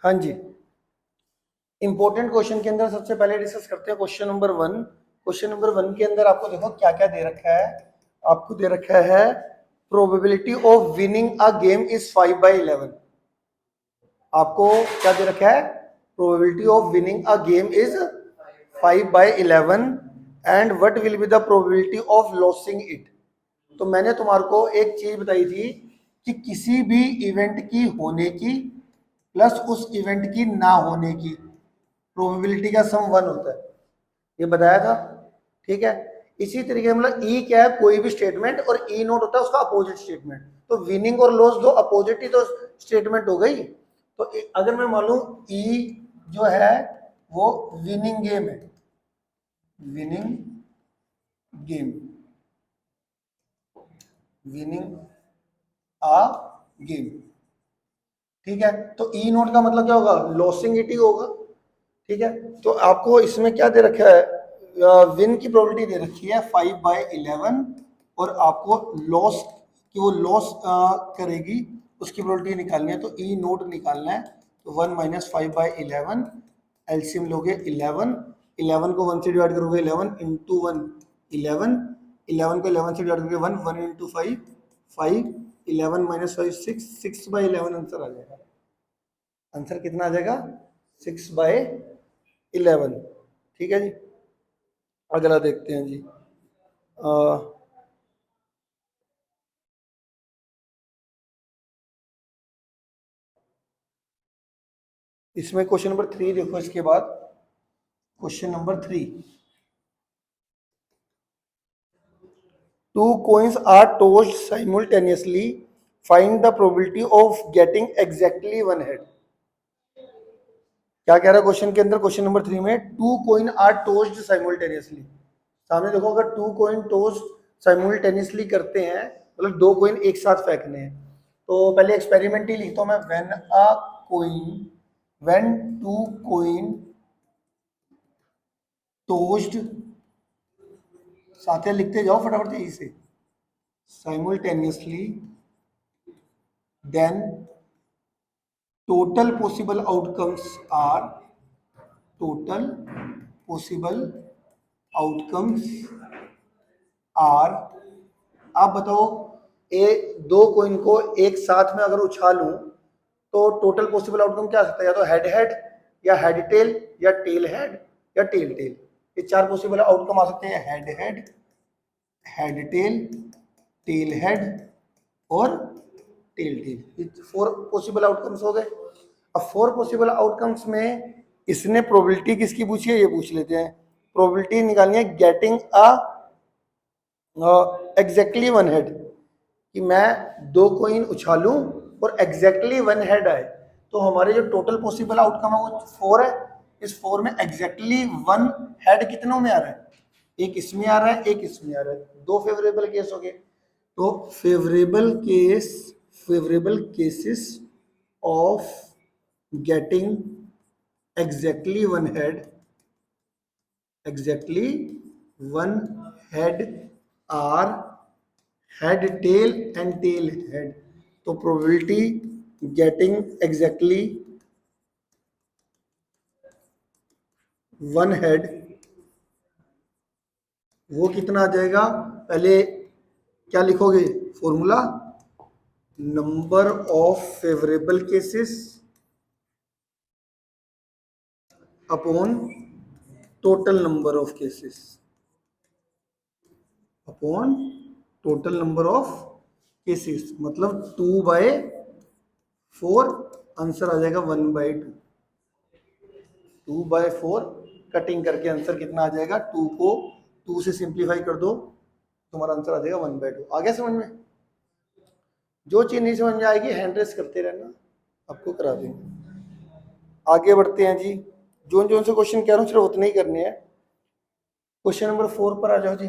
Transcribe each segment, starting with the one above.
हाँ जी, important question के अंदर सबसे पहले डिस्कस करते हैं क्वेश्चन नंबर 1। क्वेश्चन नंबर 1 के अंदर आपको देखो क्या क्या दे रखा है। आपको दे रखा है probability of winning a game is 5/11। आपको क्या दे रखा है? Probability of winning a game is 5/11 and what will be the probability of losing it. तो मैंने तुम्हारे को एक चीज बताई थी कि किसी भी इवेंट की होने की प्लस उस इवेंट की ना होने की प्रोबेबिलिटी का सम 1 होता है, ये बताया था। ठीक है, इसी तरीके से मतलब ई क्या है? कोई भी स्टेटमेंट, और ई नोट होता है उसका अपोजिट स्टेटमेंट। तो विनिंग और लॉस दो अपोजिट ही तो स्टेटमेंट हो गई। तो अगर मैं मान लूं ई जो है वो विनिंग गेम है, विनिंग गेम, विनिंग आ गेम, ठीक है। तो ई नोट का मतलब क्या होगा? लॉसिंग इट ही होगा। ठीक है, तो आपको इसमें क्या दे रखा है? विन की प्रोबेबिलिटी दे रखी है 5/11 और आपको लॉस कि वो लॉस करेगी उसकी प्रोबेबिलिटी निकालनी है। तो ई नोट निकालना है, तो 1 - 5/11 एलसीएम लोगे 11। 11 को 1 से डिवाइड करोगे 11 इंटू 1 11, 11 को 11 से डिवाइड करोगे 1, 1 इंटू 5 5, 11 - 5 6, 6/11 आंसर आ जाएगा। आंसर कितना आ जाएगा? 6/11। ठीक है जी, अगला देखते हैं जी। इसमें क्वेश्चन नंबर 3 देखो। इसके बाद question number 3, two coins are tossed simultaneously, find the probability of getting exactly one head। क्या कह रहा है क्वेश्चन के अंदर? क्वेश्चन नंबर 3 में टू कोइन आर टोस्ड साइमल्टेनियसली। सामने देखो, अगर टू कोइन टोस्ट साइमल्टेनियसली करते हैं मतलब दो कोइन एक साथ फेंकने हैं, तो पहले एक्सपेरिमेंट ही लिखता हूं मैं। व्हेन टू कोइन टोस्ड, साथ लिखते जाओ फटाफट यहीं से, simultaneously, then total possible outcomes are, total possible outcomes are, आप बताओ ए दो कोइन को एक साथ में अगर उछालूं तो टोटल पॉसिबल आउटकम क्या आ सकता है? या तो हेड हेड, या हेड टेल, या टेल हेड, या टेल टेल। ये चार पॉसिबल आउटकम आ सकते हैं, head head, head tail, tail head और टेल टेल। 4 पॉसिबल आउटकम्स हो गए। अब 4 पॉसिबल आउटकम्स में इसने प्रोबेबिलिटी किसकी पूछी है? ये पूछ लेते हैं। प्रोबेबिलिटी निकालनी है गेटिंग अ एग्जैक्टली वन हेड, कि मैं दो कोइन उछालूं और एग्जैक्टली वन हेड आए। तो हमारे जो टोटल पॉसिबल आउटकम है वो 4 है। इस 4 में एग्जैक्टली वन हेड कितनों में आ रहा है? एक इसमें आ रहा है, एक इसमें आ रहा है। दो फेवरेबल केस हो गए। तो favourable cases of getting exactly one head or head tail and tail head. तो probability getting exactly one head वो कितना आ जाएगा? पहले क्या लिखोगे formula? Number of favourable cases upon total number of cases, upon total number of cases, मतलब 2/4। Answer आ जाएगा 1/2। 2/4 कटिंग करके आंसर कितना आ जाएगा? 2 को 2 से सिंप्लीफाई कर दो, तुम्हारा आंसर आ जाएगा 1/2। आ गया समझ में? जो चीज नहीं समझ में आएगी हैंड रेस करते रहना, आपको करा देंगे। आगे बढ़ते हैं जी। जो जो से क्वेश्चन कह रहा हूँ सिर्फ उतने ही करने हैं। क्वेश्चन नंबर 4 पर आ जाओ जी।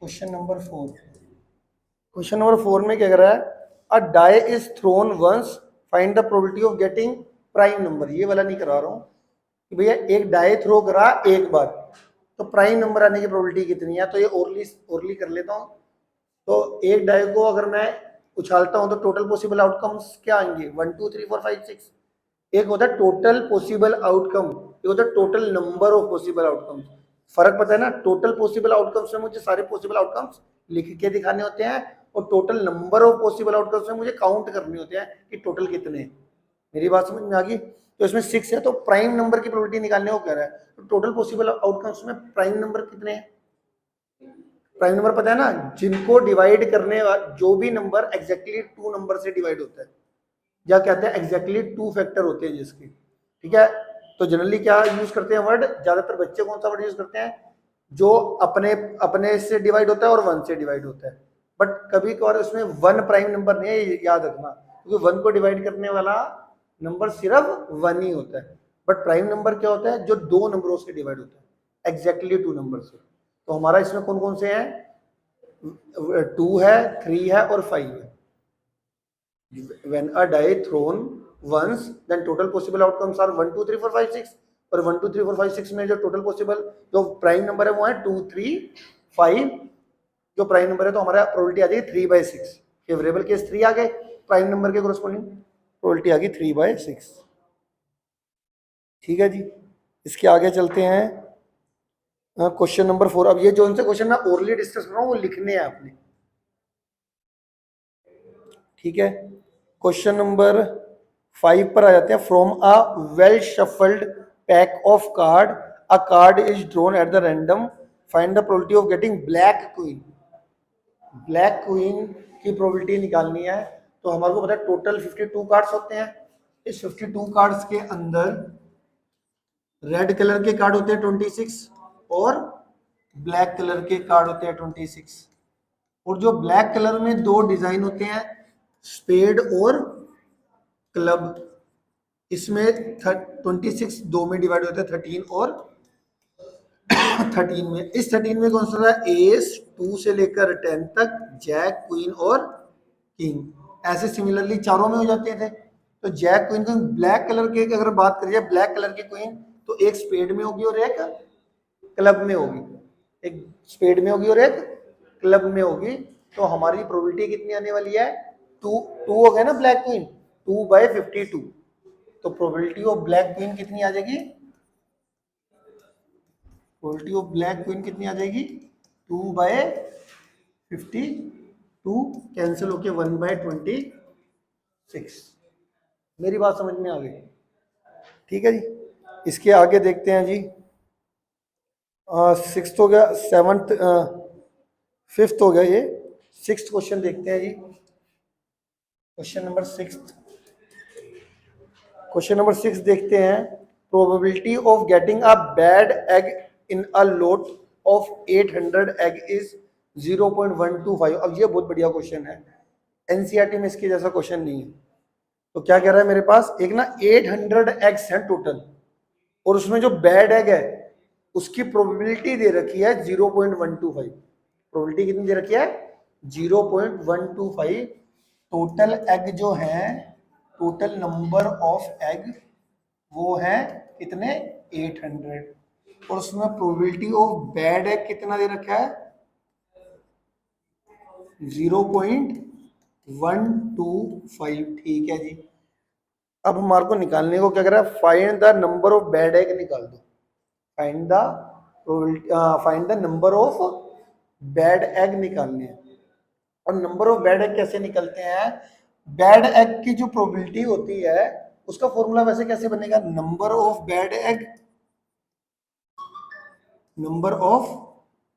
क्वेश्चन नंबर 4, क्वेश्चन नंबर 4 में क्या कर रहा है? A die is thrown once, find the probability of getting prime number. ये वाला नहीं करा रहा हूँ कि भैया एक डाई थ्रो करा एक बार तो प्राइम नंबर आने की प्रोबेबिलिटी कितनी है। तो ये ओरली कर लेता हूँ। तो एक डाई को अगर मैं उछालता हूं तो टोटल पॉसिबल आउटकम्स क्या आएंगे 1 2 3 4 5 6। एक होता है टोटल पॉसिबल आउटकम, एक होता है total number of possible outcomes. फर्क पता है ना, टोटल पॉसिबल आउटकम्स में मुझे सारे पॉसिबल आउटकम्स लिख के दिखाने होते हैं और total number of possible outcomes में मुझे काउंट करने होते हैं कि टोटल कितने हैं। मेरी बात समझ में आ गई? तो इसमें 6 है तो प्राइम नंबर की प्रोबेबिलिटी निकालने को कह रहा है, तो टोटल पॉसिबल आउटकम्स में प्राइम नंबर कितने हैं? प्राइम नंबर पता है ना, जिनको डिवाइड करने जो भी नंबर एग्जैक्टली 2 नंबर से डिवाइड होता है, या कहते हैं एग्जैक्टली 2 फैक्टर होते हैं जिसके, ठीक है। तो जनरली क्या यूज करते हैं वर्ड, ज्यादातर बच्चे कौन सा वर्ड यूज करते हैं, जो अपने अपने से डिवाइड होता है और 1 से डिवाइड होता है। बट कभी कभार उसमें 1 प्राइम नंबर नहीं है, याद रखना, क्योंकि 1 को डिवाइड करने वाला नंबर सिर्फ 1 ही होता है। बट प्राइम नंबर क्या होता है, जो 2 नंबरों से डिवाइड होता है, एग्जैक्टली 2 नंबर से। तो हमारा इसमें कौन कौन से हैं, 2 है, 3 है और 5 है। When a die thrown once, then total possible outcomes are 1 2 3 4 5 6। और 1 2 3 4 5 6 में जो टोटल पॉसिबल जो प्राइम नंबर है वो है 2 3 5। जो प्राइम नंबर है तो हमारा प्रोबेबिलिटी आ जाएगी 3/6। फेवरेबल केस 3 आ गए, प्राइम नंबर के कोरस्पॉन्डिंग प्रोबेबिलिटी आ गई 3/6। ठीक है जी, इसके आगे चलते हैं क्वेश्चन नंबर 4। अब ये जो उनसे क्वेश्चन मैं ओरली डिस्कस कर रहा हूँ वो लिखने हैं आपने, ठीक है। क्वेश्चन नंबर 5 पर आ जाते हैं। From a well shuffled pack of card a card is drawn at the random, find the probability of getting black queen. Black queen की प्रोबेबिलिटी निकालनी है। तो हमारे को पता है टोटल 52 कार्ड्स होते हैं। इस 52 कार्ड्स के अंदर रेड कलर के कार्ड होते हैं 26 और ब्लैक कलर के कार्ड होते हैं 26। और जो ब्लैक कलर में 2 डिजाइन होते हैं, स्पेड और क्लब, इसमें 26 2 में डिवाइड होते हैं, 13 और 13 में। इस 13 में कौन सा था, एस 2 से लेकर 10 तक, जैक क्वीन और किंग। ऐसे सिमिलरली चारों में हो जाते थे। तो जैक क्वीन को ब्लैक कलर के अगर बात करिए, ब्लैक कलर की क्वीन तो एक स्पेड में होगी और एक क्लब में होगी, एक स्पेड में होगी और एक क्लब में होगी। तो हमारी प्रोबेबिलिटी कितनी आने वाली है, 2 2 हो गया ना ब्लैक क्वीन, 2/52। तो प्रोबेबिलिटी ऑफ ब्लैक क्वीन कितनी आ जाएगी, प्रोबेबिलिटी ऑफ ब्लैक क्वीन कितनी आ जाएगी, 2/52 कैंसिल होके 1/26। मेरी बात समझ में आ गई? ठीक है जी, इसके आगे देखते हैं जी। 6th हो गया, 7th 5th हो गया, ये 6th क्वेश्चन देखते हैं जी। क्वेश्चन नंबर 6 देखते हैं। Probability of getting a bad egg in a lot of 800 egg is 0.125। अब ये बहुत बढ़िया क्वेश्चन है, एनसीईआरटी में इसके जैसा क्वेश्चन नहीं है। तो क्या कह रहा है, मेरे पास एक ना 800 एग्स हैं टोटल, और उसमें जो बैड एग है उसकी प्रोबेबिलिटी दे रखी है 0.125। प्रोबेबिलिटी कितनी दे रखी है, 0.125। टोटल एग जो है, टोटल नंबर ऑफ एग वो है कितने, 800। और उसमें प्रोबेबिलिटी ऑफ बैड एग कितना दे रखा है, 0.125। ठीक है जी। अब हमारे को निकालने को क्या कर रहा है, find the number of bad egg निकाल दो। Find the number of bad egg निकालने हैं। और नंबर ऑफ बैड एग कैसे निकलते हैं, बैड एग की जो प्रोबेबिलिटी होती है उसका फॉर्मूला वैसे कैसे बनेगा, number of bad egg, number of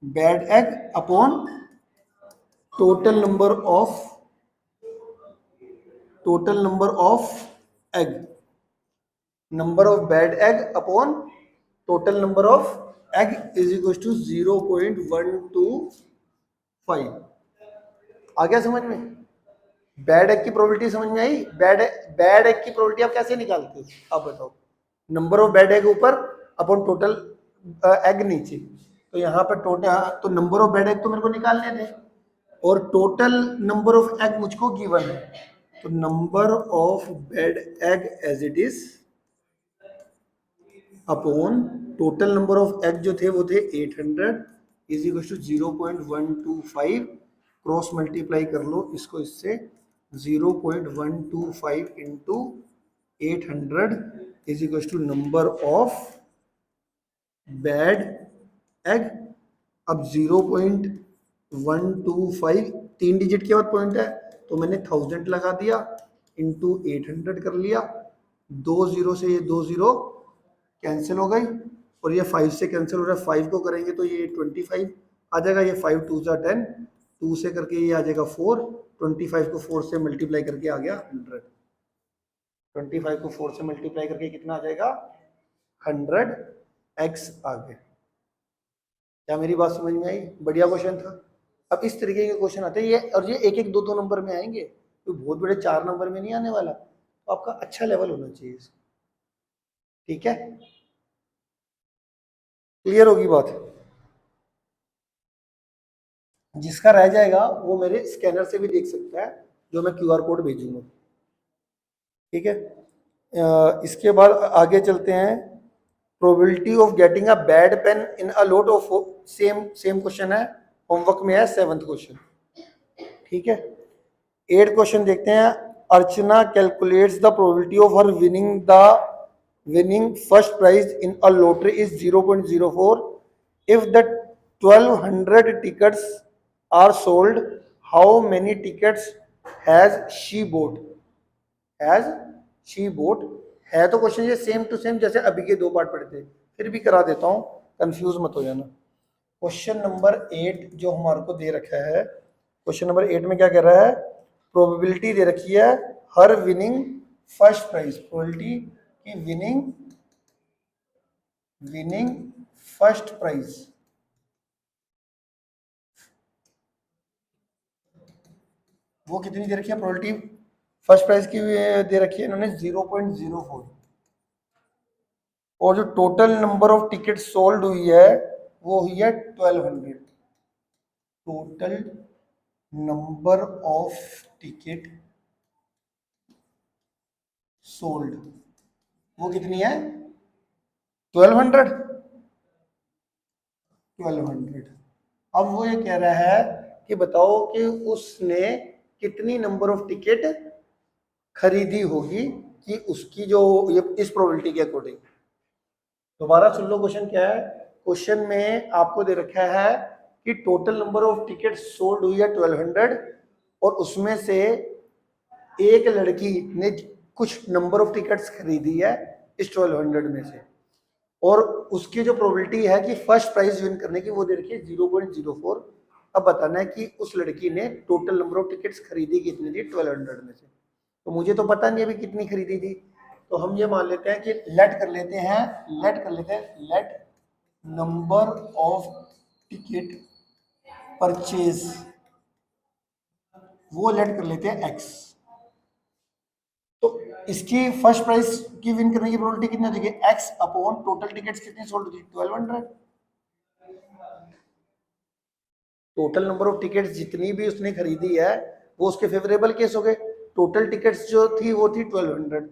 bad egg upon total number of egg, number of bad egg upon total number of egg is equal to 0.125। आ गया समझ में? बैड एग की प्रोबेबिलिटी समझ में आई? बैड एग की प्रोबेबिलिटी आप कैसे निकालते हो, आप बताओ। नंबर ऑफ बैड एग ऊपर अपॉन टोटल एग नीचे। तो यहाँ पर टोटल, तो नंबर ऑफ बैड एग तो मेरे को निकालने थे और टोटल नंबर ऑफ एग मुझको गिवन है। तो number of bad egg as it is upon total number of egg जो थे वो थे 800 is equal to 0.125। Cross multiply कर लो इसको इससे, 0.125 into 800 is equal to number of bad egg. अब 0.125 तीन डिजिट के बाद पॉइंट है, तो मैंने 1000 लगा दिया, इंटू 800 कर लिया। 20 से ये 20 कैंसिल हो गई, और ये 5 से कैंसिल हो रहा है। 5 को करेंगे तो ये 25 आ जाएगा, ये 5 2 जा 10, 2 से करके ये आ जाएगा 4, 25 को 4 से मल्टीप्लाई करके आ गया 100। 25 को 4 से मल्टीप्लाई करके कितना आ जाएगा? 100x आ गया। क्या मेरी बात समझ में आई? बढ़िया क्वेश्चन था। अब इस तरीके के क्वेश्चन आते हैं ये, और ये एक एक दो दो नंबर में आएंगे, तो बहुत बड़े 4 नंबर में नहीं आने वाला, तो आपका अच्छा लेवल होना चाहिए। ठीक है, क्लियर होगी बात? जिसका रह जाएगा वो मेरे स्कैनर से भी देख सकता है, जो मैं क्यूआर कोड भेजूंगा। ठीक है, इसके बाद आगे चलते हैं। Probability of getting a bad pain in a lot of, same question है, होमवर्क में है 7th क्वेश्चन। ठीक है, 8 क्वेश्चन देखते हैं। Archana calculates the probability of her winning first prize in a lottery is 0.04। If the 1200 tickets are sold, how many tickets has she bought? Has she boat है, तो question ये same to same जैसे अभी के 2 part पढ़े थे, फिर भी करा देता हूं, कंफ्यूज मत हो जाना। क्वेश्चन नंबर 8 जो हमारे को दे रखा है, क्वेश्चन नंबर 8 में क्या कह रहा है? प्रोबेबिलिटी दे रखी है हर विनिंग फर्स्ट प्राइज, प्रोबेबिलिटी की विनिंग फर्स्ट प्राइज, वो कितनी दे रखी है? प्रोबेबिलिटी फर्स्ट प्राइज की दे रखी है इन्होंने 0.04, और जो total number of ticket sold हुई है वो हुई है 1200। Total number of ticket sold वो कितनी है? 1200। 1200। अब वो ये कह रहा है कि बताओ कि उसने कितनी नंबर ऑफ टिकट खरीदी होगी, कि उसकी जो ये इस प्रोबेबिलिटी के अकॉर्डिंग। दोबारा सुन लो, क्वेश्चन क्या है? क्वेश्चन में आपको दे रखा है कि total number of ticket sold हुई है 1200, और उसमें से एक लड़की ने कुछ नंबर ऑफ टिकट्स खरीदी है इस 1200 में से, और उसकी जो प्रोबेबिलिटी है कि फर्स्ट प्राइज विन करने की वो दे रखी है 0.04। अब बताना है कि उस लड़की ने टोटल नंबर ऑफ टिकट्स खरीदी कितनी थी 1200 में से। तो मुझे तो पता नहीं अभी कितनी खरीदी थी, तो हम ये मान लेते हैं कि लेट कर लेते हैं let number of ticket purchase, वो लेट कर लेते हैं एक्स। तो इसकी फर्स्ट प्राइस की विन करने की प्रोबेबिलिटी कितनी होती है? एक्स अपॉन टोटल टिकट्स कितनी सोल्ड होती है? 1200। टोटल नंबर ऑफ टिकट्स जितनी भी उसने खरीदी है वो उसके फेवरेबल केस हो गए। टोटल टिकट्स जो थी वो थी 1200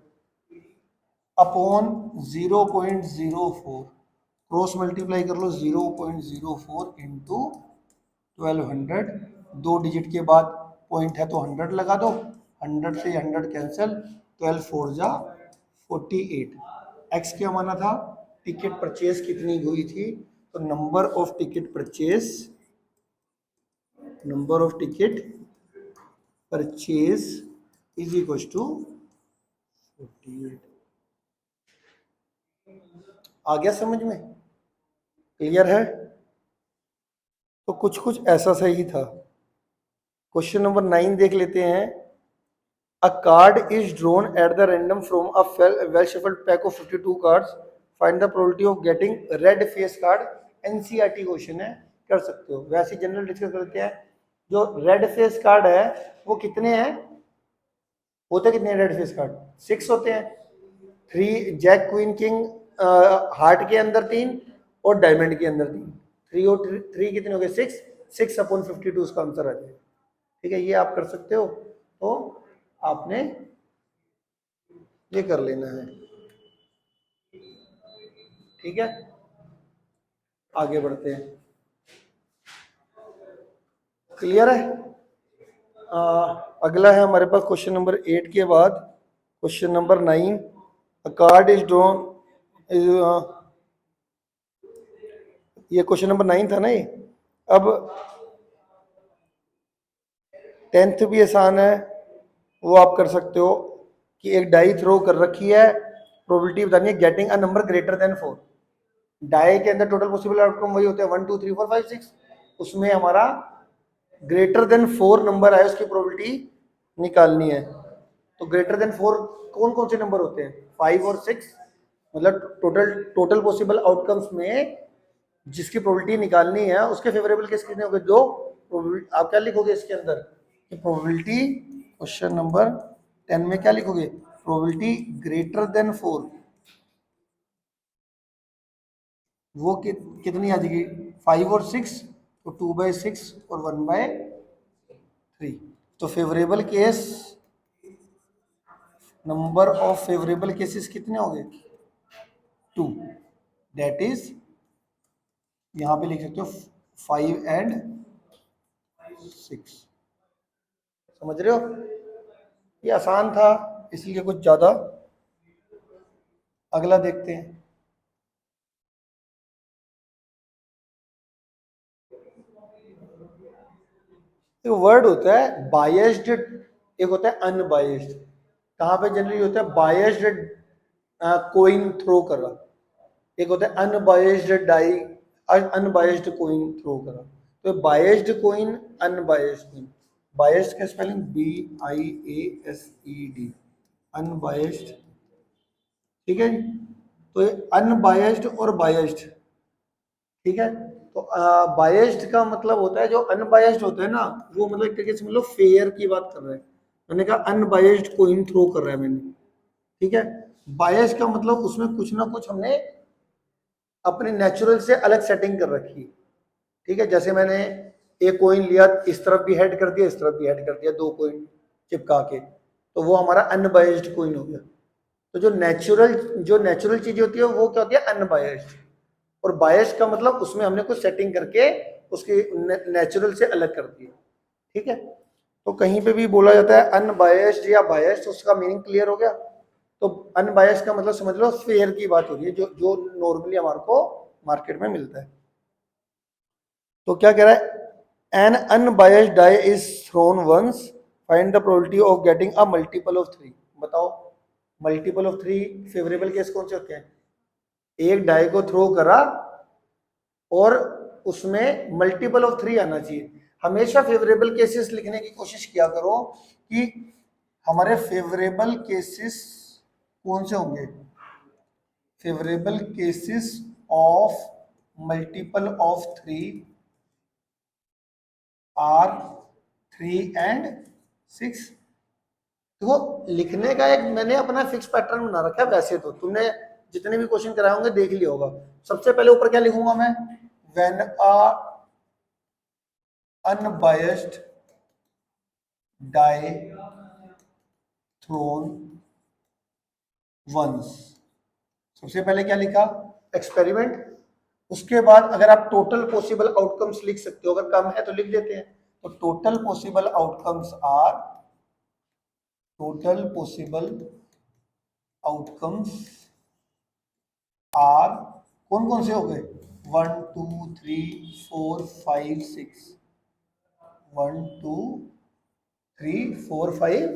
अपॉन 0.04, क्रॉस मल्टीप्लाई कर लो 0.04 इंटू 1200, 2 डिजिट के बाद पॉइंट है तो 100 लगा दो, 100 से 100 कैंसिल, 12 4 जा 48। एक्स क्या माना था? टिकट परचेज कितनी हुई थी, तो number of ticket purchase is equal to 48। आ गया समझ में? क्लियर है? तो कुछ कुछ ऐसा सही था। क्वेश्चन नंबर 9 देख लेते हैं। A card is drawn at the random from a well-shuffled pack of 52 cards. Find the probability of getting red face card. NCERT question है, कर सकते हो। वैसे जनरल डिस्कस करते हैं। जो रेड फेस कार्ड है वो कितने हैं? होते कितने रेड फेस कार्ड? 6 होते हैं। 3 जैक क्वीन किंग हार्ट के अंदर 3 और डायमंड के अंदर 3। 3 और 3 कितने हो गए? 6। 6 अपॉन 52 उसका आंसर आ जाएगा। ठीक है, ये आप कर सकते हो। तो आपने ये कर लेना है। ठीक है, आगे बढ़ते हैं। क्लियर है? अगला है हमारे पास क्वेश्चन नंबर 8 के बाद question number 9। A card is drawn is, ये क्वेश्चन नंबर 9 था ना ये। अब 10th भी आसान है, वो आप कर सकते हो कि एक डाई थ्रो कर रखी है, प्रोबेबिलिटी बतानी है getting a number greater than 4। Die के अंदर टोटल पॉसिबल आउटकम वही होते हैं 1 2 3 4 5 6, उसमें हमारा ग्रेटर देन 4 नंबर आए उसकी प्रोबेबिलिटी निकालनी है। तो ग्रेटर देन 4 कौन कौन से नंबर होते हैं? 5 और 6, मतलब टोटल पॉसिबल आउटकम्स में जिसकी प्रोबेबिलिटी निकालनी है उसके फेवरेबल केस कितने होंगे? दो। आप क्या लिखोगे इसके अंदर कि प्रोबेबिलिटी, क्वेश्चन नंबर 10 में क्या लिखोगे? प्रोबेबिलिटी ग्रेटर देन 4, वो कितनी आ जाएगी? 5 और 6, तो 2/6 और 1/3। तो favourable case, number of favourable cases कितने हो गए? 2। दैट इज, यहां पे लिख सकते हो 5 एंड 6। समझ रहे हो? ये आसान था इसलिए कुछ ज्यादा। अगला देखते हैं। एक वर्ड होता है बायस्ड, एक होता है अनबायस्ड। कहाँ पे जनरली होता है? बायस्ड कोइन थ्रो कर रहा, एक होता है unbiased die, unbiased coin throw करा। तो biased coin, unbiased coin. Biased का स्पेलिंग BIASED, अनबायस्ड। ठीक है जी। तो ये अनबायस्ड और बायस्ड, ठीक है। तो बायस्ड का मतलब होता है, जो अनबायस्ड होता है ना, वो मतलब एक तरीके से मतलब फेयर की बात कर रहा है। मैंने कहा अनबायस्ड कोइन थ्रो कर रहा है मैंने, ठीक है। बायस्ड का मतलब उसमें कुछ ना कुछ हमने अपने नेचुरल से अलग सेटिंग कर रखी है, ठीक है। जैसे मैंने एक कोइन लिया, इस तरफ भी हेड कर दिया, इस तरफ भी हेड कर दिया, दो कोइन चिपका के, तो वो हमारा अनबायस्ड कोइन हो गया। तो जो नेचुरल चीजें होती है वो क्या होती है? अनबायस्ड। और बायस्ड का मतलब उसमें हमने कुछ सेटिंग करके उसकी नेचुरल से अलग कर दी, ठीक है। तो कहीं पे भी बोला जाता है अनबायस्ड या बायस्ड, उसका मीनिंग क्लियर हो गया। तो अनबायस्ड का मतलब समझ लो फेयर की बात हो रही है, जो जो नॉर्मली हमारे को मार्केट में मिलता है। तो क्या कह रहा है? An unbiased die is thrown once, find the probability of getting a multiple of 3। बताओ मल्टीपल ऑफ 3 फेवरेबल केस कौन से होते हैं? एक डाई को थ्रो करा और उसमें मल्टीपल ऑफ 3 आना चाहिए। हमेशा फेवरेबल केसेस लिखने की कोशिश किया करो कि हमारे फेवरेबल केसेस कौन से होंगे? Favourable cases of multiple of 3 are 3 and 6। देखो लिखने का एक मैंने अपना फिक्स पैटर्न बना रखा है। वैसे तो तुमने जितने भी क्वेश्चन कराए होंगे देख लिया होगा। सबसे पहले ऊपर क्या लिखूंगा मैं? When a unbiased die thrown once, सबसे पहले क्या लिखा? एक्सपेरिमेंट। उसके बाद अगर आप टोटल पॉसिबल आउटकम्स लिख सकते हो, अगर कम है तो लिख देते हैं। तो total possible outcomes are, total possible outcomes are कौन कौन से हो गए? 1 2 3 4 5 6, 1 2 3 4 5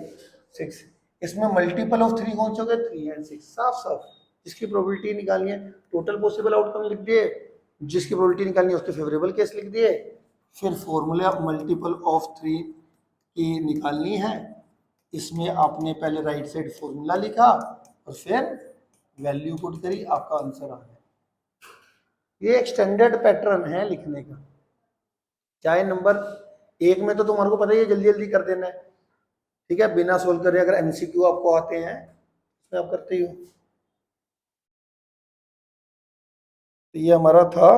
6। इसमें मल्टीपल ऑफ 3 कौन से हो गए? 3 एंड 6। साफ साफ जिसकी प्रोबेबिलिटी निकालनी है टोटल पॉसिबल आउटकम लिख दिए, जिसकी प्रोबेबिलिटी निकालनी है उसके फेवरेबल केस लिख दिए, फिर फॉर्मूला मल्टीपल ऑफ 3 की निकालनी है। इसमें आपने पहले राइट साइड फॉर्मूला लिखा और फिर वैल्यू पुट करी, आपका आंसर आ गया। ये एक स्टैंडर्ड पैटर्न है लिखने का। चाहे नंबर 1 में तो तुम्हारे को पता ही है जल्दी जल्दी कर देना है, ठीक है, बिना सोल्व करे। अगर MCQ आपको आते हैं तो आप करते ही हो। तो ये हमारा था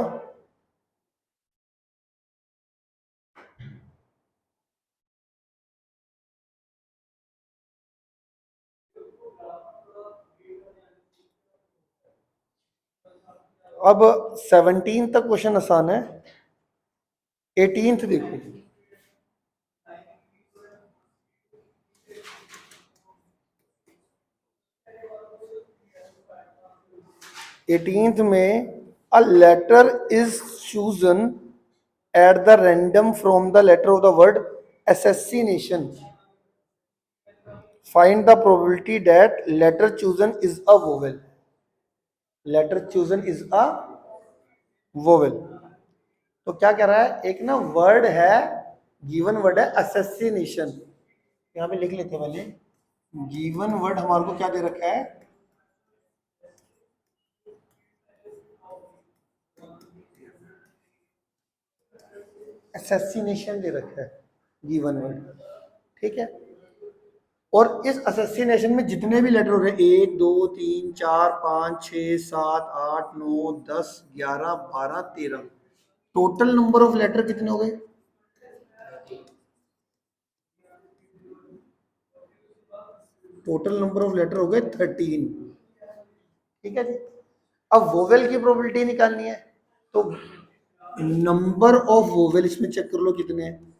अब 17 तक क्वेश्चन आसान है। 18th देखो, 18th में a letter is chosen at the random from the letter of the word assassination. Find the probability that letter chosen is a vowel. Letter chosen is a vowel. तो क्या कह रहा है, एक ना वर्ड है, गिवन वर्ड है assassination, यहाँ पे लिख लेते हैं पहले। गिवन वर्ड हमारे को क्या दे रखा है, असैसिनेशन दे रखा है, गिवन वर्ड, ठीक है। और इस असैसिनेशन में जितने भी लेटर हो रहे हैं, 1 2 3 4 5 6 7 8 9 10 11 12 13, टोटल नंबर ऑफ लेटर कितने हो गए, टोटल नंबर ऑफ लेटर हो गए 13, ठीक है जी। अब वोवेल की प्रोबेबिलिटी निकालनी है, तो नंबर ऑफ वोवेल इसमें चेक कर लो कितने हैं,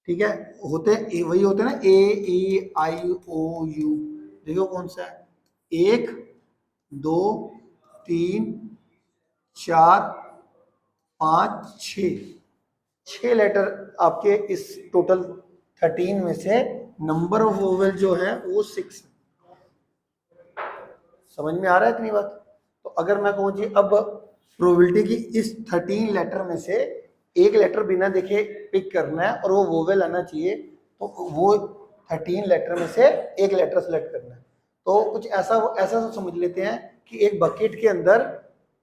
ठीक है। होते वही होते हैं ना, ए ई आई ओ यू, देखो कौन सा है, 1 2 3 4 5 6 लेटर आपके इस टोटल 13 में से नंबर ऑफ वोवेल जो है वो 6। समझ में आ रहा है इतनी बात। तो अगर मैं कहूँ जी अब प्रोबेबिलिटी की इस 13 लेटर में से एक लेटर बिना देखे पिक करना है और वो वोवेल आना चाहिए, तो वो 13 लेटर में से एक लेटर सेलेक्ट करना है। तो कुछ ऐसा ऐसा समझ लेते हैं कि एक बकेट के अंदर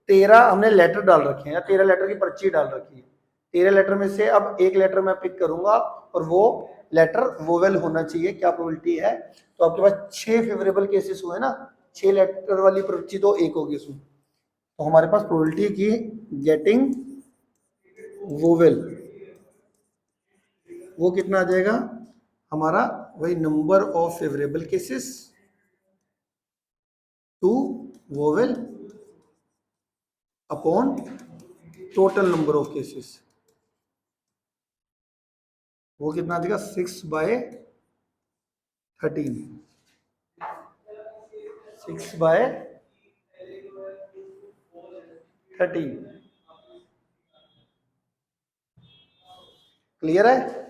13 हमने लेटर डाल रखे हैं या 13 लेटर की पर्ची डाल रखी है, 13 लेटर में से अब एक लेटर मैं पिक करूंगा और वो लेटर वोवेल होना चाहिए, क्या प्रोबेबिलिटी है। तो आपके पास 6 फेवरेबल केसेस हुए ना, 6 लेटर वाली पर्ची तो एक होगी उसमें, तो हमारे पास प्रोबेबिलिटी की गेटिंग वोवेल वो कितना आ जाएगा हमारा, वही number of favourable cases to vowel upon total number of cases, वो कितना आ जाएगा 6/13, 6/13। क्लियर है।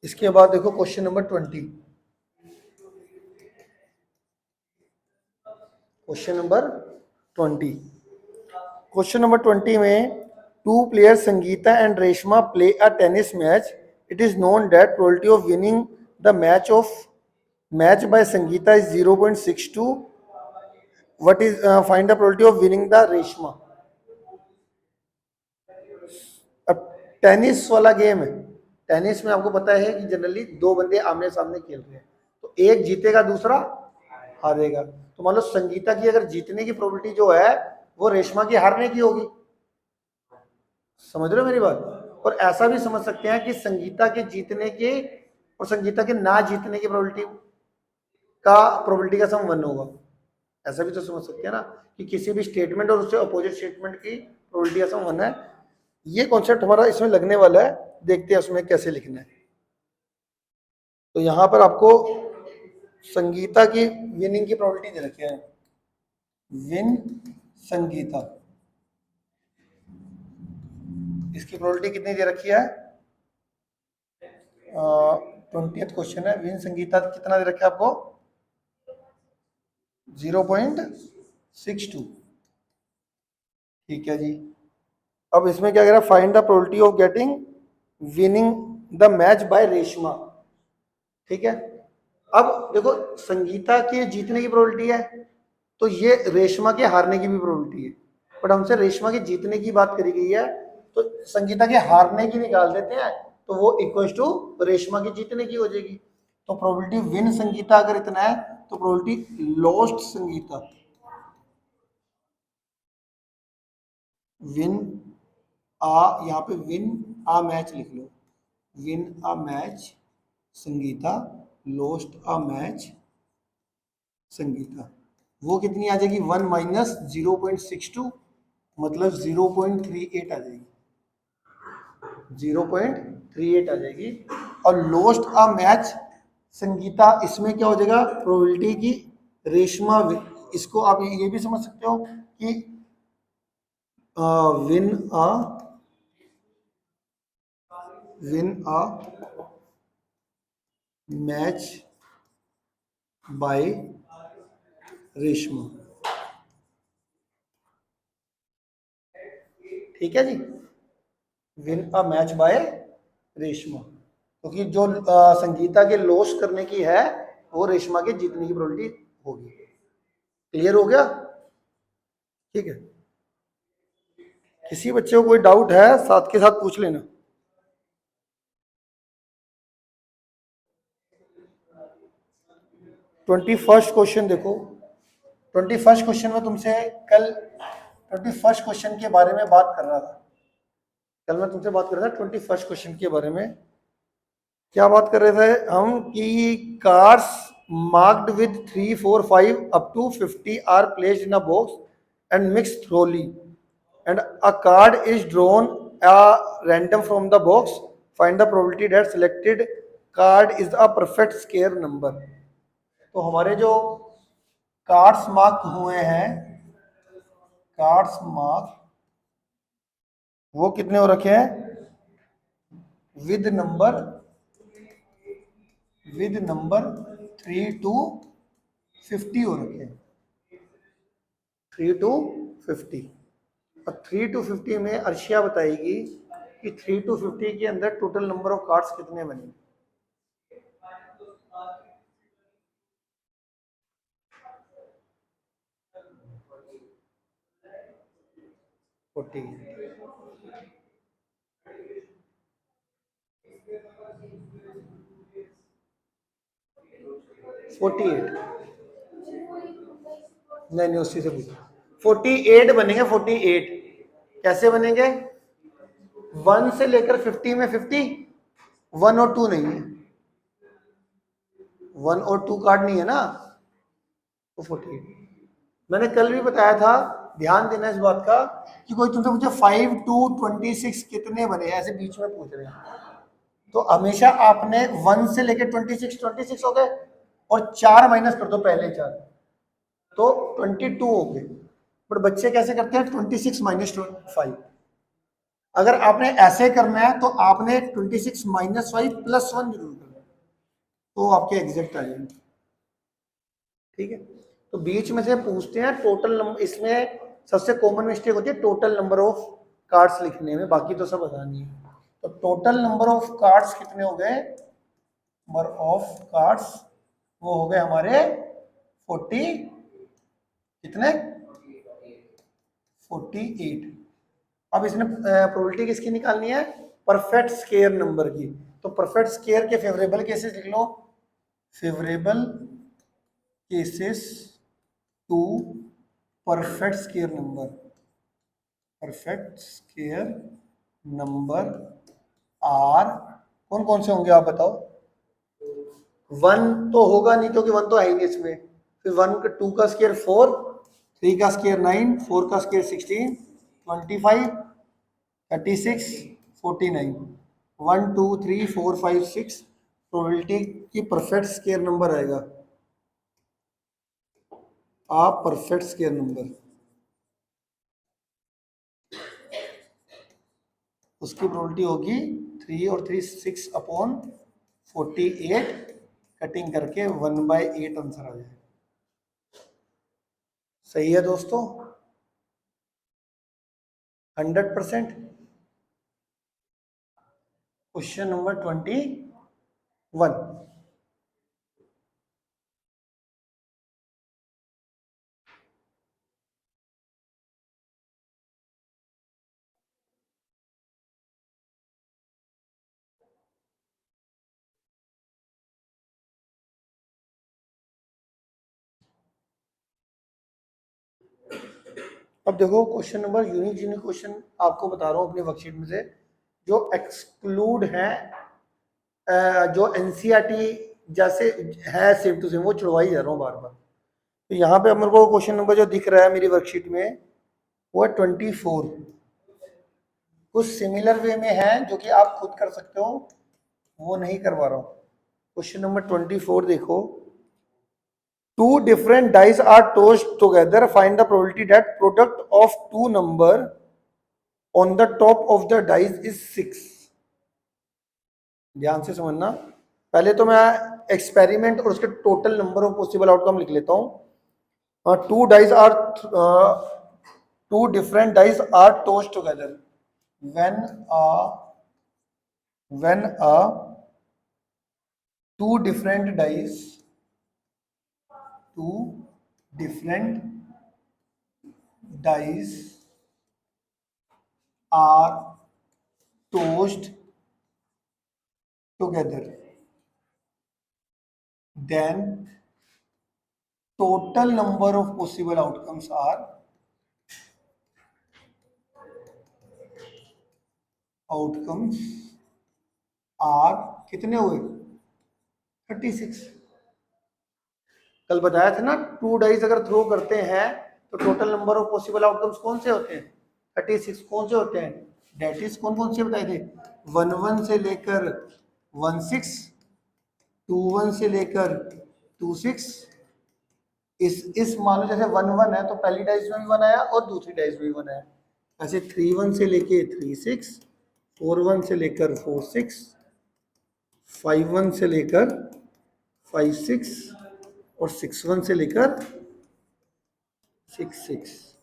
इसके बाद देखो question number 20, question number 20, question number 20 में two players Sangeeta and Reshma play a tennis match, it is known that probability of winning the match by Sangeeta is 0.62, what is find the probability of winning the Reshma. अब tennis वाला game है, tennis में आपको पता है कि generally दो बंदे आमने सामने खेल रहे हैं, तो एक जीतेगा दूसरा हारेगा। तो मान लो संगीता की अगर जीतने की प्रोबेबिलिटी जो है वो रेशमा की हारने की होगी, समझ रहे हो मेरी बात। और ऐसा भी समझ सकते हैं कि संगीता के जीतने के और संगीता के ना जीतने की प्रोबेबिलिटी का सम 1 होगा, ऐसा भी तो समझ सकते हैं ना कि किसी भी स्टेटमेंट और उससे अपोजिट स्टेटमेंट की प्रोबेबिलिटी का सम 1 है। ये कॉन्सेप्ट हमारा इसमें लगने वाला है, देखते हैं उसमें कैसे लिखना है। तो यहां पर आपको संगीता की विनिंग की प्रोबेबिलिटी दे रखी है, विन संगीता, इसकी प्रोबेबिलिटी कितनी दे रखी है, 20th क्वेश्चन है, विन संगीता कितना दे रखा है आपको 0.62, ठीक है जी। अब इसमें क्या कह रहा है, find the probability of getting winning the match by Reshma, ठीक है। अब देखो संगीता के जीतने की प्रोबेबिलिटी है, तो ये रेशमा के हारने की भी प्रोबेबिलिटी है, बट हमसे रेशमा के जीतने की बात करी गई है, तो संगीता के हारने की निकाल देते हैं, तो वो इक्वल टू रेशमा के जीतने की हो जाएगी। तो प्रोबेबिलिटी विन संगीता अगर इतना है, तो प्रोबेबिलिटी लॉस्ट संगीता, विन यहाँ पे विन आ मैच लिख लो, win a match Sangeeta, lost a match Sangeeta, वो कितनी आ जाएगी 1 - 0.62, मतलब 0.38 आ जाएगी। 0.38 आ जाएगी। और लोस्ट अ मैच संगीता, इसमें क्या हो जाएगा, प्रोबेबिलिटी की रेशमा, इसको आप ये भी समझ सकते हो कि win a match by Reshma. ठीक है जी, win a match by Reshma, क्योंकि जो संगीता के लॉस करने की है वो रेशमा के जीतने की प्रोबेबिलिटी होगी। क्लियर हो गया? ठीक है, किसी बच्चे को कोई डाउट है साथ के साथ पूछ लेना। ट्वेंटी फर्स्ट क्वेश्चन देखो। 21st क्वेश्चन में तुमसे कल 21st क्वेश्चन के बारे में बात कर रहा था। कल मैं तुमसे बात कर रहा था 21st क्वेश्चन के बारे में। क्या बात कर रहे थे हम कि cards marked with 3, 4, 5 up to 50 are placed in a box and mixed thoroughly and a card is drawn random from the box. Find the probability that selected card is a perfect square number. तो हमारे जो cards mark हुए हैं, cards mark वो कितने हो रखे हैं, विद नंबर 3 to 50 हो रखे हैं, 3 to 50। और 3 to 50 में अर्शिया बताएगी कि 3 to 50 के अंदर टोटल नंबर ऑफ कार्ड्स कितने बने। फोर्टी 48, नहीं उसी से पूछो। 48 बनेंगे, 48 कैसे बनेंगे, 1 से लेकर 50 में 50, 1 और 2 नहीं है, 1 और 2 कार्ड नहीं है ना, तो 48। मैंने कल भी बताया था, ध्यान देना इस बात का, कि कोई तुमसे पूछे 5 to 26 कितने बने, ऐसे बीच में पूछ रहे हैं, तो हमेशा आपने 1 से लेकर 26 हो गए और 4 माइनस कर दो पहले 4, तो 22 हो गए। बट बच्चे कैसे करते हैं, 26 माइनस 5। अगर आपने ऐसे करना है तो आपने 26 माइनस 5 प्लस 1 जरूर करना, तो आपके एग्जैक्ट आ जाएंगे। ठीक है, तो बीच में से पूछते हैं टोटल नंबर, इसमें सबसे कॉमन मिस्टेक होती है टोटल नंबर ऑफ कार्ड्स लिखने में, बाकी तो सब आसानी है। तो टोटल नंबर ऑफ कार्ड्स कितने हो गए, नंबर ऑफ कार्ड्स वो हो गए हमारे 40, कितने, 48। अब इसमें प्रोबेबिलिटी किसकी निकालनी है, परफेक्ट स्क्वायर नंबर की। तो परफेक्ट स्क्वायर के फेवरेबल केसेस लिख लो, favourable cases to perfect square number, perfect square number are कौन कौन से होंगे आप बताओ। 1 तो होगा नहीं क्योंकि 1 तो है ही नहीं इसमें, फिर 1 का 2 का स्क्वायर 4, 3 का स्क्वायर 9, 4 का स्क्वायर 16, 25, 36, 49, 1 2 3 4 5 6 प्रोबेबिलिटी की परफेक्ट स्क्वायर नंबर आएगा, आप परफेक्ट स्क्वायर नंबर, उसकी प्रोबेबिलिटी होगी 3 और 3 6 अपॉन 48, कटिंग करके 1/8 आंसर आ जाए। सही है दोस्तों, 100%। Question number 21। अब देखो क्वेश्चन नंबर, यूनिक क्वेश्चन आपको बता रहा हूँ अपने वर्कशीट में से, जो एक्सक्लूड है, जो एनसीईआरटी जैसे है सेम टू सेम, वो छुड़वाई जा रहा हूँ बार बार। तो यहाँ पे मेरे को क्वेश्चन नंबर जो दिख रहा है मेरी वर्कशीट में वो है 24। कुछ सिमिलर वे में है जो कि आप खुद कर सकते हो, वो नहीं करवा रहा हूं। क्वेश्चन नंबर 24 देखो, two different dice are tossed together, find the probability that product of two number on the top of the dice is 6। ध्यान से समझना, पहले तो मैं एक्सपेरिमेंट और उसके total number of possible outcome लिख लेता हूं। Two dice are two different dice are tossed together when a two different dice are tossed together, then total number of possible outcomes are कितने हुए? 36। कल बताया था ना, टू डाइस अगर थ्रो करते हैं तो total number of possible outcomes कौन से होते हैं? 36। कौन से होते हैं? डेट इज कौन कौन से बताए थे? 11 से लेकर 16, 21 से लेकर 26। इस मान लो जैसे 11 है तो पहली डाइस में भी 1 आया और दूसरी डाइस में भी 1 आया। ऐसे 31 से लेके 36, 41 से लेकर 46, 51 से लेकर 56 और 61 से लेकर 66।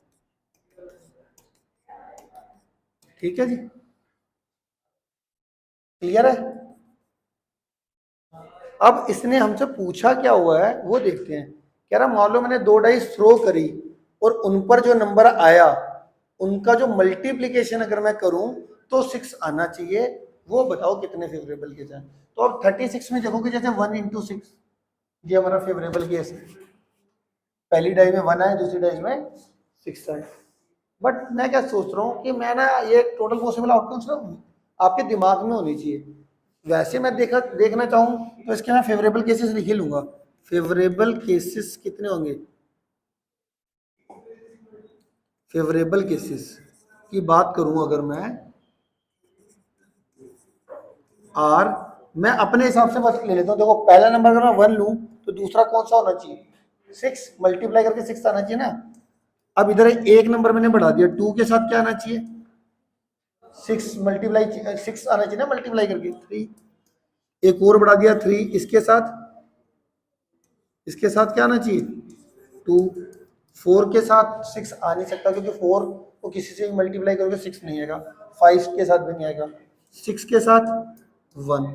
ठीक है जी, क्लियर है? अब इसने हमसे पूछा क्या हुआ है वो देखते हैं। कह रहा मान लो मैंने दो डाइस थ्रो करी और उन पर जो नंबर आया उनका जो मल्टीप्लीकेशन अगर मैं करूं तो 6 आना चाहिए, वो बताओ कितने फेवरेबल केस हैं। तो अब 36 में देखो कि जैसे 1 इंटू 6, ये हमारा फेवरेबल केस है। पहली डाइस में 1 आए, दूसरी डाइस में 6 आए। बट मैं क्या सोच रहा हूँ कि मैं ना ये टोटल पॉसिबल आउटकम्स ना आपके दिमाग में होनी चाहिए। वैसे मैं देखना चाहूँ तो इसके मैं फेवरेबल केसेस लिख ही लूंगा। फेवरेबल केसेस कितने होंगे? फेवरेबल केसेस की बात करूं अगर मैं आर, मैं अपने हिसाब से बस ले लेता हूँ। देखो पहला नंबर अगर मैं 1 लूं तो दूसरा कौन सा होना चाहिए? 6 मल्टीप्लाई करके 6 आना चाहिए ना। अब इधर एक नंबर मैंने बढ़ा दिया, 2 के साथ क्या आना चाहिए? 6 मल्टीप्लाई 6 आना चाहिए ना मल्टीप्लाई करके 3। एक और बढ़ा दिया 3, इसके साथ क्या आना चाहिए? 2। 4 के साथ 6 आ नहीं सकता क्योंकि 4 को किसी से भी मल्टीप्लाई करोगे 6 नहीं आएगा। 5 के साथ भी नहीं आएगा। 6 के साथ 1।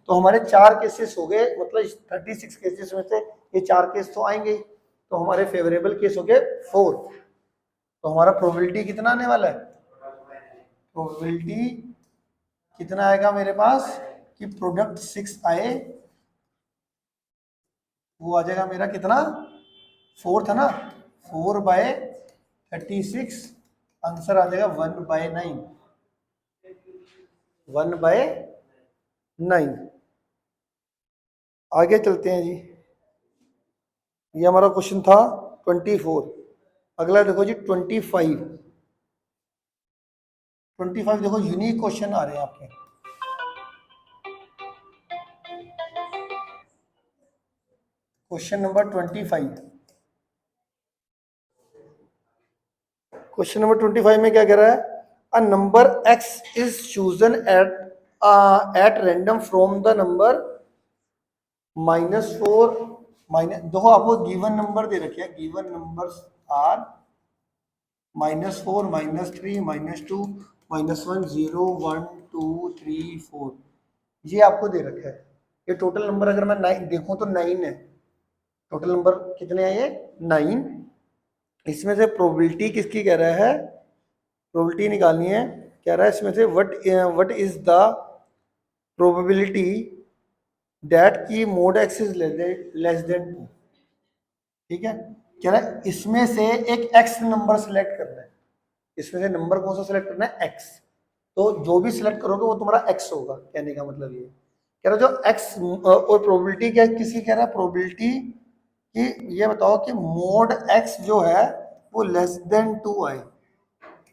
तो हमारे 4 केसेस हो गए, मतलब 36 केसेस में से ये 4 केस तो आएंगे ही। तो हमारे फेवरेबल केस हो गए 4। तो हमारा प्रोबेबिलिटी कितना आने वाला है? प्रोबेबिलिटी कितना आएगा मेरे पास कि प्रोडक्ट 6 आए? वो आ जाएगा मेरा कितना? 4 था ना, 4/36। आंसर आ जाएगा 1/9। 1/9। आगे चलते हैं जी, ये हमारा क्वेश्चन था 24। अगला देखो जी 25। 25 देखो यूनिक क्वेश्चन आ रहे हैं आपके। Question number 25। क्वेश्चन नंबर 25 में क्या कह रहा है? A number x is chosen at random from the number -4 minus, देखो आपको गिवन नंबर दे रखे हैं। Given numbers are -4, -3, -2, -1, 0, 1, 2, 3, 4। ये आपको दे रखा है। ये टोटल नंबर अगर मैं 9 देखूं तो 9 है। टोटल नंबर कितने हैं ये? 9। इसमें से प्रोबेबिलिटी किसकी कह रहा है? प्रोबेबिलिटी निकालनी है। कह रहा है इसमें से what is the probability that की mod x is less than 2। ठीक है, कह रहा है इसमें से एक एक्स नंबर सेलेक्ट करना है। इसमें से नंबर कौन सा सेलेक्ट करना है? एक्स। तो जो भी सिलेक्ट करोगे वो तुम्हारा एक्स होगा। कहने का मतलब ये कह रहा जो एक्स और प्रोबेबिलिटी क्या किसी कह रहा है? प्रोबेबिलिटी कि ये बताओ कि मोड एक्स जो है वो लेस देन 2 आए।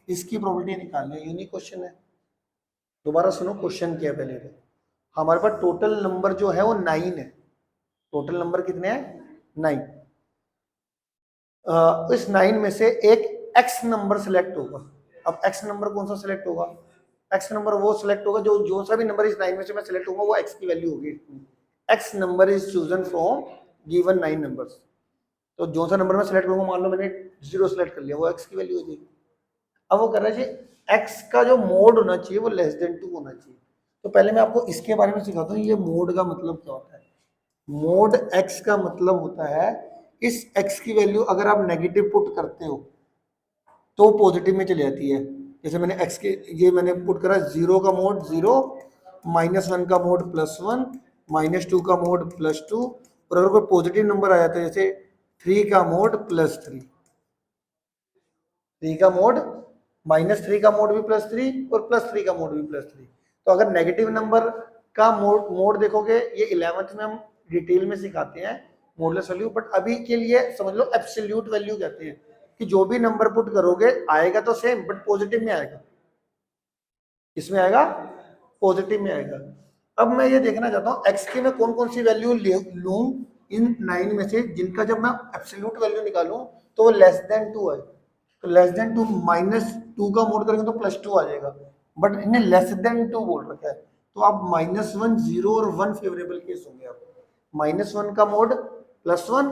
इसकी प्रोबेबिलिटी निकालनी है। यूनिक क्वेश्चन है। दोबारा सुनो क्वेश्चन क्या है पहले तो। हमारे पास टोटल नंबर जो है वो 9 है। टोटल नंबर कितने हैं? 9। इस 9 में से एक x नंबर सिलेक्ट होगा। अब x नंबर कौन सा सिलेक्ट होगा? x नंबर वो सिलेक्ट होगा जो जो सा भी नंबर इस 9 में से मैं सिलेक्ट होगा वो x की वैल्यू होगी। x number is chosen from given 9 numbers. तो जो सा नंबर मैं सिलेक्ट करूंगा, मान लो मैंने 0 सिलेक्ट कर लिया, वो x की वैल्यू हो जाएगी। अब वो कर रहा है जी x का जो मोड होना चाहिए वो लेस देन 2 होना चाहिए। तो पहले मैं आपको इसके बारे में सिखाता हूँ, ये मोड का मतलब क्या होता है। मोड x का मतलब होता है इस x की वैल्यू अगर आप नेगेटिव पुट करते हो तो पॉजिटिव में चली जाती है। जैसे मैंने x के ये मैंने पुट करा 0 का मोड 0, -1 का मोड +1, -2 का मोड +2, और अगर कोई पॉजिटिव नंबर आ जाता है जैसे 3 का मोड +3, 3 का मोड -3 का मोड भी +3 और +3 का मोड भी +3। तो अगर नेगेटिव नंबर का मोड देखोगे, ये 11th में हम डिटेल में सिखाते हैं मोडलेस वैल्यू, बट अभी के लिए समझ लो एब्सोल्यूट वैल्यू कहते हैं कि जो भी नंबर पुट करोगे आएगा तो सेम बट पॉजिटिव में आएगा। इसमें आएगा पॉजिटिव में आएगा। अब मैं ये देखना चाहता हूँ एक्स की मैं कौन कौन सी वैल्यू लूँ इन 9 में से जिनका जब मैं एब्सोल्यूट वैल्यू निकालूं तो वो लेस देन 2 है। तो लेस देन 2 -2 का मोड करेंगे तो +2 आ जाएगा, बट इन्हें लेस देन 2 बोल रखा है। तो आप -1, 0 और 1 फेवरेबल केस होंगे। आप -1 का mode +1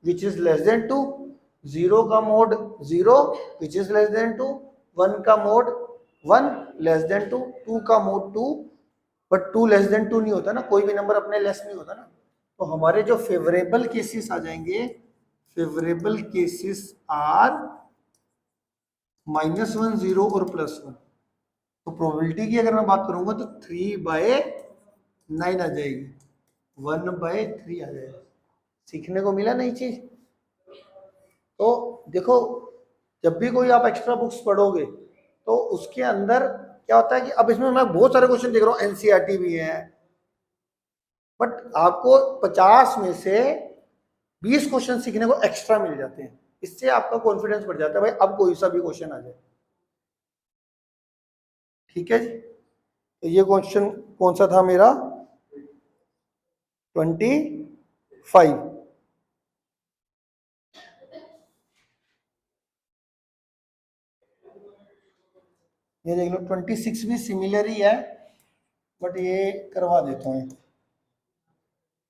which is less than 2, 0 का mode 0 which is less than 2, 1 का मोड 1 लेस देन 2, 2 का मोड 2, बट 2 लेस देन 2 नहीं होता ना, कोई भी नंबर अपने लेस नहीं होता ना। तो हमारे जो फेवरेबल केसेस आ जाएंगे, फेवरेबल केसेस आर -1, 0 और +1। तो प्रोबेबिलिटी की अगर मैं बात करूंगा तो 3/9 आ जाएगी, 1/3 आ जाएगा। सीखने को मिला नई चीज। तो देखो जब भी कोई आप एक्स्ट्रा बुक्स पढ़ोगे तो उसके अंदर क्या होता है कि अब इसमें मैं बहुत सारे क्वेश्चन देख रहा हूँ, एनसीईआरटी भी है, बट आपको 50 में से 20 क्वेश्चन सीखने को एक्स्ट्रा मिल जाते हैं। इससे आपका कॉन्फिडेंस बढ़ जाता है भाई अब कोई सा भी क्वेश्चन आ जाए। ठीक है जी। तो ये क्वेश्चन कौन सा था मेरा? 25। ये देख लो 26 भी सिमिलर ही है, बट ये करवा देता हूँ।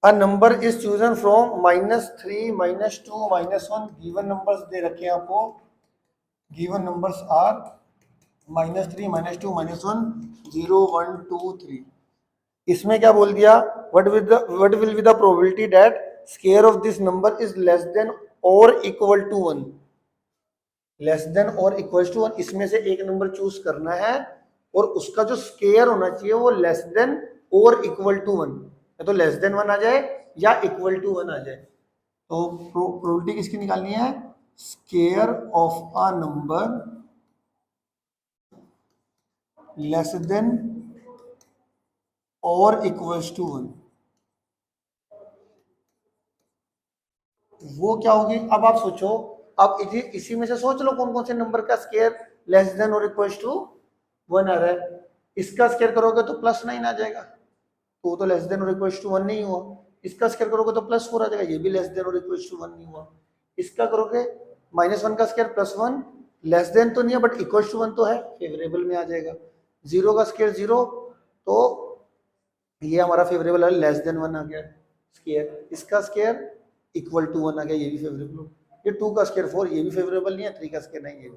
A number is chosen from -3, -2, -1। Given numbers दे रखे हैं आपको। Given numbers are -3, -2, -1, 0, 1, 2, 3। इसमें क्या बोल दिया? what will be the probability that square of this number is less than or equal to 1? Less than और इक्वल टू 1, इसमें से एक नंबर चूज करना है और उसका जो स्केयर होना चाहिए वो लेस देन और इक्वल टू 1, या तो लेस देन 1 आ जाए या इक्वल टू 1 आ जाए। तो प्रोबेबिलिटी किसकी निकालनी है? Square of a number less than और इक्वल्स टू 1, वो क्या होगी? अब आप सोचो, अब इसी में से सोच लो कौन कौन से नंबर का स्केयर लेस देन और इक्वल्स टू 1 आ रहा है। इसका स्केयर करोगे तो +9 आ जाएगा, तो वो तो लेस देन और इक्वल्स टू 1 नहीं हुआ। इसका स्केयर करोगे तो +4 आ जाएगा, ये भी लेस देन और इक्वल्स टू 1 नहीं हुआ। इसका करोगे -1 का स्केयर +1, लेस देन तो नहीं है बट इक्वल्स टू 1 तो है, फेवरेबल में आ जाएगा। 0 का स्केयर 0, तो ये हमारा फेवरेबल है, लेस देन 1 आ गया स्केयर। इसका स्केयर इक्वल टू 1 आ गया, ये भी फेवरेबल। ये 2 का स्केयर 4, ये भी फेवरेबल नहीं है, 3 का स्केयर 9, ये भी।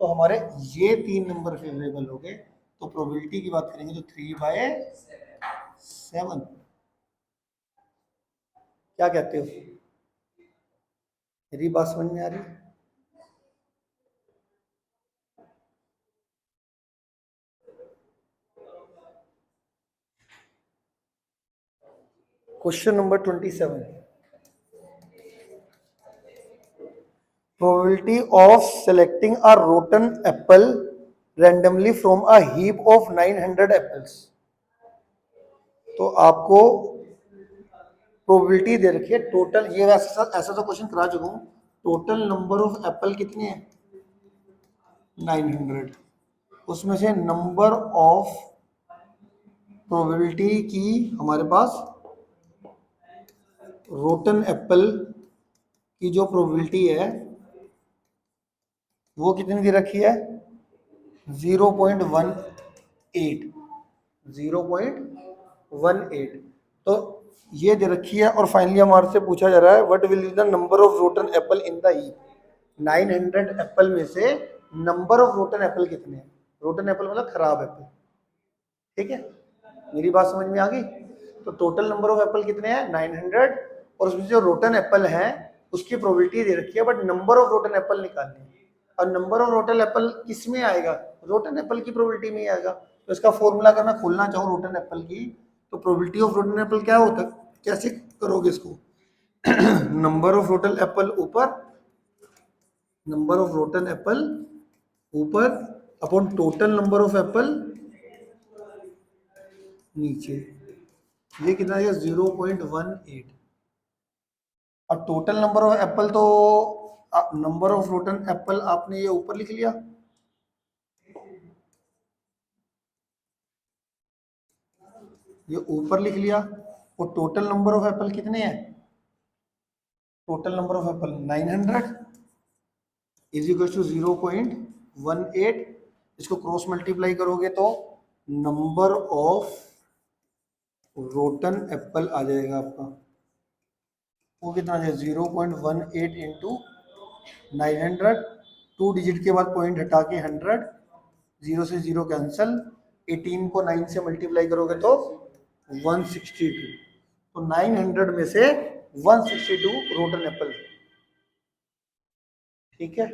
तो हमारे ये 3 नंबर फेवरेबल हो गए। तो प्रोबेबिलिटी की बात करेंगे तो 3/7। क्या कहते हो? मेरी बात समझ में आ रही? Question number 27। Probability of selecting a rotten apple randomly from a heap of 900 apples। तो आपको प्रोबेबिलिटी दे रखी है टोटल, ये ऐसा तो क्वेश्चन करा चुका हूँ। टोटल नंबर ऑफ एप्पल कितने हैं? 900। उसमें से नंबर ऑफ प्रोबेबिलिटी की हमारे पास रोटन एप्पल की जो प्रोबेबिलिटी है वो कितनी दे रखी है 0.18 0.18 तो ये दे रखी है। और फाइनली हमारे से पूछा जा रहा है what will be the number of rotten apple in the heap. 900 Apple में से नंबर ऑफ रोटन एप्पल कितने हैं। रोटन एप्पल मतलब खराब एप्पल, ठीक है, मेरी बात समझ में आ गई। तो टोटल नंबर ऑफ एप्पल कितने हैं 900 और उसमें जो रोटन एप्पल है उसकी प्रोबेबिलिटी दे रखी है but number of rotten Apple निकालनी है। और नंबर ऑफ रोटन एप्पल किस में आएगा रोटन एप्पल की प्रोबेबिलिटी में ही आएगा। तो इसका फॉर्मूला अगर मैं खोलना चाहूँ रोटन एप्पल की तो प्रोबेबिलिटी ऑफ रोटन एप्पल क्या होता है, कैसे करोगे इसको नंबर ऑफ रोटन एप्पल ऊपर, नंबर ऑफ रोटन एप्पल ऊपर upon total number of Apple नीचे। ये कितना है 0.18 और टोटल नंबर ऑफ एप्पल तो नंबर ऑफ रोटन एप्पल आपने ये ऊपर लिख लिया, ये ऊपर लिख लिया और टोटल नंबर ऑफ एप्पल कितने हैं total number of apple 900 is equal to 0.18। इसको क्रॉस मल्टीप्लाई करोगे तो नंबर ऑफ रोटन एप्पल आ जाएगा आपका, वो कितना है 0.18 इंटू 900, 2 डिजिट के बाद पॉइंट हटा के 100, 0 से 0 कैंसिल, 18 को 9 से मल्टीप्लाई करोगे तो 162। तो 900 में से 162 रोटन एप्पल, ठीक है।